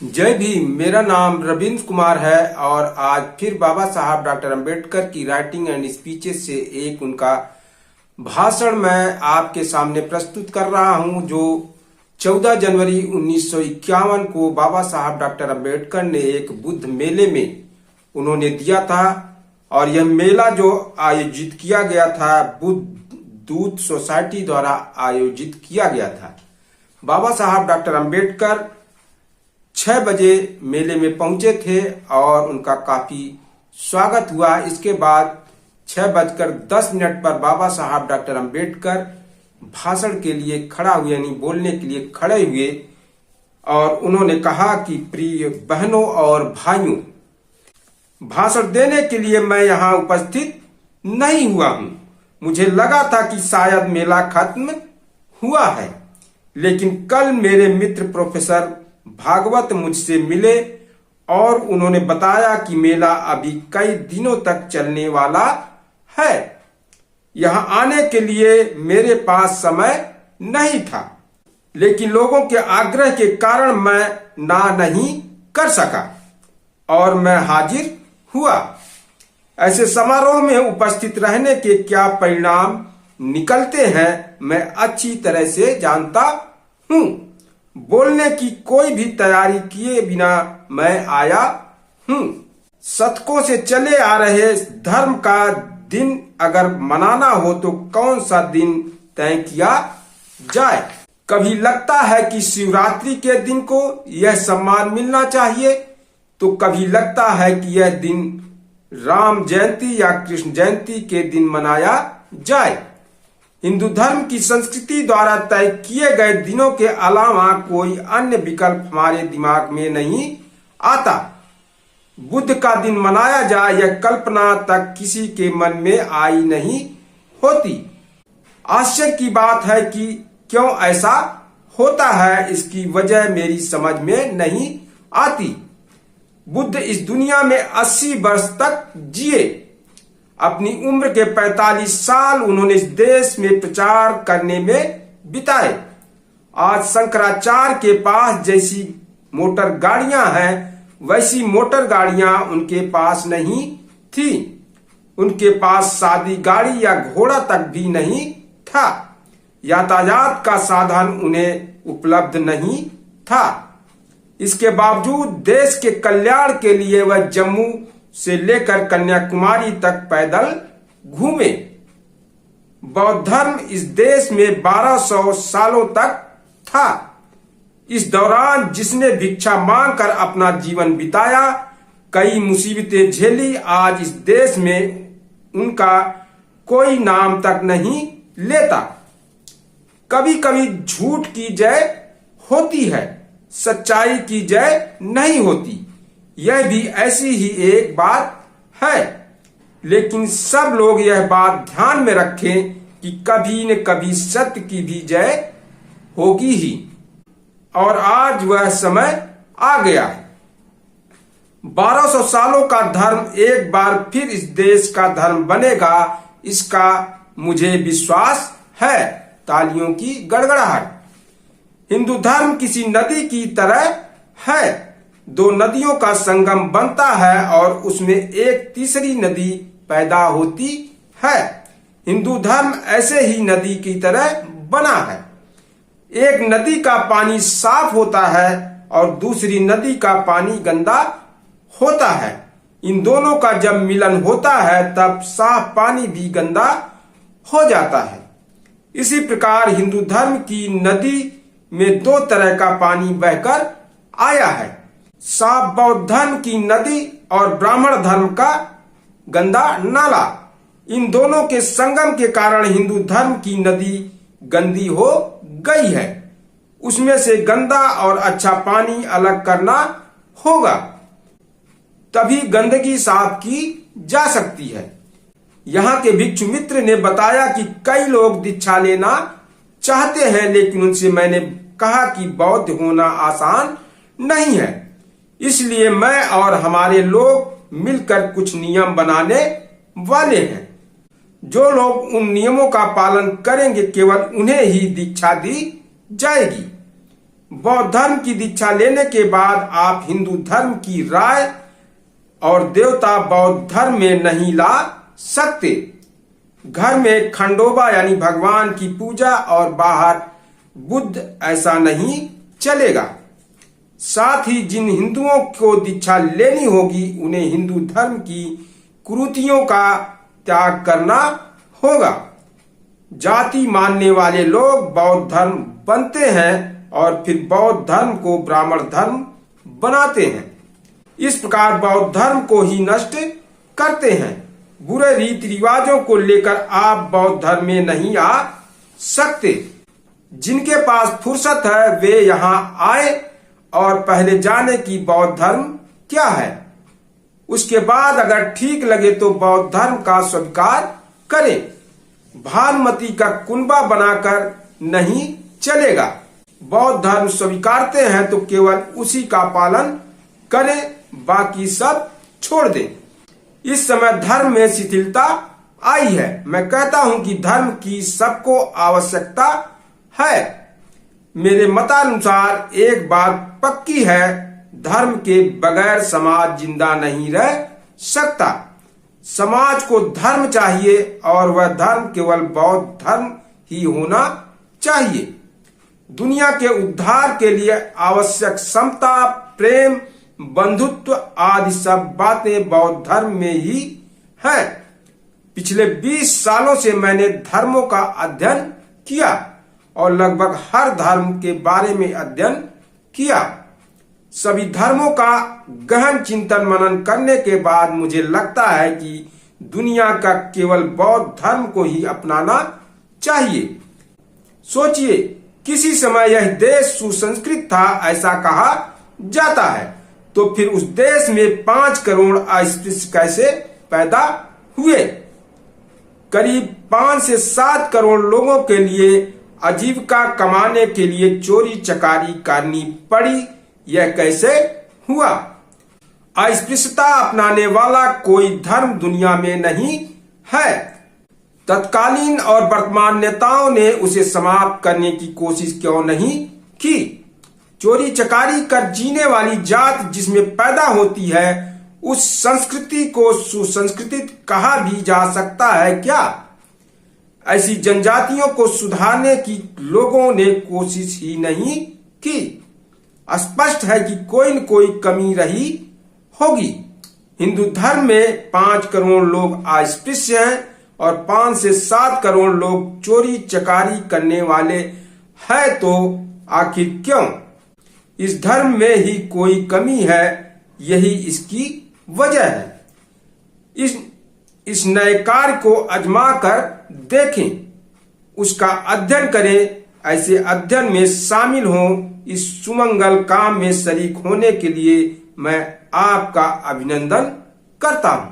जय भीम। मेरा नाम रविंद्र कुमार है और आज फिर बाबा साहब डॉक्टर अंबेडकर की राइटिंग एंड स्पीचेस से एक उनका भाषण मैं आपके सामने प्रस्तुत कर रहा हूं, जो 14 जनवरी 1951 को बाबा साहब डॉक्टर अंबेडकर ने एक बुद्ध मेले में उन्होंने दिया था। और यह मेला जो आयोजित किया गया था बुद्ध दूत सोसाइटी द्वारा आयोजित किया गया था। बाबा साहब डॉक्टर अंबेडकर 6 बजे मेले में पहुंचे थे और उनका काफी स्वागत हुआ। इसके बाद 6:10 पर बाबा साहब डॉक्टर अंबेडकर भाषण के लिए खड़ा हुए, यानी बोलने के लिए खड़े हुए और उन्होंने कहा कि प्रिय बहनों और भाइयों, भाषण देने के लिए मैं यहाँ उपस्थित नहीं हुआ हूँ। मुझे लगा था कि शायद मेला खत्म हुआ है, लेकिन कल मेरे मित्र प्रोफेसर भागवत मुझसे मिले और उन्होंने बताया कि मेला अभी कई दिनों तक चलने वाला है। यहाँ आने के लिए मेरे पास समय नहीं था, लेकिन लोगों के आग्रह के कारण मैं ना नहीं कर सका और मैं हाजिर हुआ। ऐसे समारोह में उपस्थित रहने के क्या परिणाम निकलते हैं मैं अच्छी तरह से जानता हूँ। बोलने की कोई भी तैयारी किए बिना मैं आया हूँ। शतकों से चले आ रहे धर्म का दिन अगर मनाना हो तो कौन सा दिन तय किया जाए। कभी लगता है कि शिवरात्रि के दिन को यह सम्मान मिलना चाहिए, तो कभी लगता है कि यह दिन राम जयंती या कृष्ण जयंती के दिन मनाया जाए। हिंदू धर्म की संस्कृति द्वारा तय किए गए दिनों के अलावा कोई अन्य विकल्प हमारे दिमाग में नहीं आता। बुद्ध का दिन मनाया जाए यह कल्पना तक किसी के मन में आई नहीं होती। आश्चर्य की बात है कि क्यों ऐसा होता है, इसकी वजह मेरी समझ में नहीं आती। बुद्ध इस दुनिया में 80 वर्ष तक जिए। अपनी उम्र के 45 साल उन्होंने इस देश में प्रचार करने में बिताए। आज शंकराचार्य के पास जैसी मोटर गाड़ियां हैं वैसी मोटर गाड़ियां उनके पास नहीं थी। उनके पास सादी गाड़ी या घोड़ा तक भी नहीं था। यातायात का साधन उन्हें उपलब्ध नहीं था। इसके बावजूद देश के कल्याण के लिए वह जम्मू से लेकर कन्याकुमारी तक पैदल घूमे। बौद्ध धर्म इस देश में 1200 सालों तक था। इस दौरान जिसने भिक्षा मांगकर अपना जीवन बिताया, कई मुसीबतें झेली, आज इस देश में उनका कोई नाम तक नहीं लेता। कभी कभी झूठ की जय होती है, सच्चाई की जय नहीं होती। यह भी ऐसी ही एक बात है, लेकिन सब लोग यह बात ध्यान में रखें कि कभी न कभी सत्य की भी जय होगी ही, और आज वह समय आ गया है। 1200 सालों का धर्म एक बार फिर इस देश का धर्म बनेगा, इसका मुझे विश्वास है। तालियों की गड़गड़ाहट। हिंदू धर्म किसी नदी की तरह है, 2 नदियों का संगम बनता है और उसमें एक तीसरी नदी पैदा होती है। हिंदू धर्म ऐसे ही नदी की तरह बना है। एक नदी का पानी साफ होता है और दूसरी नदी का पानी गंदा होता है। इन दोनों का जब मिलन होता है तब साफ पानी भी गंदा हो जाता है। इसी प्रकार हिंदू धर्म की नदी में 2 तरह का पानी बहकर आया है, साफ बौद्ध धर्म की नदी और ब्राह्मण धर्म का गंदा नाला। इन दोनों के संगम के कारण हिंदू धर्म की नदी गंदी हो गई है। उसमें से गंदा और अच्छा पानी अलग करना होगा, तभी गंदगी साफ की जा सकती है। यहाँ के भिक्षु मित्र ने बताया कि कई लोग दीक्षा लेना चाहते हैं, लेकिन उनसे मैंने कहा कि बौद्ध होना आसान नहीं है। इसलिए मैं और हमारे लोग मिलकर कुछ नियम बनाने वाले हैं। जो लोग उन नियमों का पालन करेंगे केवल उन्हें ही दीक्षा दी जाएगी। बौद्ध धर्म की दीक्षा लेने के बाद आप हिंदू धर्म की राय और देवता बौद्ध धर्म में नहीं ला सकते। घर में खंडोबा यानी भगवान की पूजा और बाहर बुद्ध, ऐसा नहीं चलेगा। साथ ही जिन हिंदुओं को दीक्षा लेनी होगी उन्हें हिंदू धर्म की कुरीतियों का त्याग करना होगा। जाति मानने वाले लोग बौद्ध धर्म बनते हैं और फिर बौद्ध धर्म को ब्राह्मण धर्म बनाते हैं। इस प्रकार बौद्ध धर्म को ही नष्ट करते हैं। बुरे रीति रिवाजों को लेकर आप बौद्ध धर्म में नहीं आ सकते। जिनके पास फुर्सत है वे यहाँ आए और पहले जाने की बौद्ध धर्म क्या है। उसके बाद अगर ठीक लगे तो बौद्ध धर्म का स्वीकार करें। भानुमति का कुनबा बनाकर नहीं चलेगा। बौद्ध धर्म स्वीकारते हैं तो केवल उसी का पालन करें, बाकी सब छोड़ दें। इस समय धर्म में शिथिलता आई है। मैं कहता हूं कि धर्म की सबको आवश्यकता है। मेरे मतानुसार एक बात पक्की है, धर्म के बगैर समाज जिंदा नहीं रह सकता। समाज को धर्म चाहिए और वह धर्म केवल बौद्ध धर्म ही होना चाहिए। दुनिया के उद्धार के लिए आवश्यक समता, प्रेम, बंधुत्व आदि सब बातें बौद्ध धर्म में ही हैं। पिछले 20 सालों से मैंने धर्मों का अध्ययन किया और लगभग हर धर्म के बारे में अध्ययन किया। सभी धर्मों का गहन चिंतन मनन करने के बाद मुझे लगता है कि दुनिया का केवल बौद्ध धर्म को ही अपनाना चाहिए। सोचिए, किसी समय यह देश सुसंस्कृत था ऐसा कहा जाता है, तो फिर उस देश में 5 करोड़ अस्पृश्य कैसे पैदा हुए। करीब 5 से 7 करोड़ लोगों के लिए आजीविका कमाने के लिए चोरी चकारी करनी पड़ी। यह कैसे हुआ। अस्पृश्यता अपनाने वाला कोई धर्म दुनिया में नहीं है। तत्कालीन और वर्तमान नेताओं ने उसे समाप्त करने की कोशिश क्यों नहीं की। चोरी चकारी कर जीने वाली जात जिसमें पैदा होती है उस संस्कृति को सुसंस्कृतित कहा भी जा सकता है क्या। ऐसी जनजातियों को सुधारने की लोगों ने कोशिश ही नहीं की। स्पष्ट है कि कोई न कोई कमी रही होगी। हिंदू धर्म में 5 करोड़ लोग अस्पृश्य हैं और 5 से 7 करोड़ लोग चोरी चकारी करने वाले हैं, तो आखिर क्यों। इस धर्म में ही कोई कमी है, यही इसकी वजह है। इस नए कार्य को आजमा कर देखें, उसका अध्ययन करें। ऐसे अध्ययन में शामिल हों। इस सुमंगल काम में शरीक होने के लिए मैं आपका अभिनंदन करता हूं।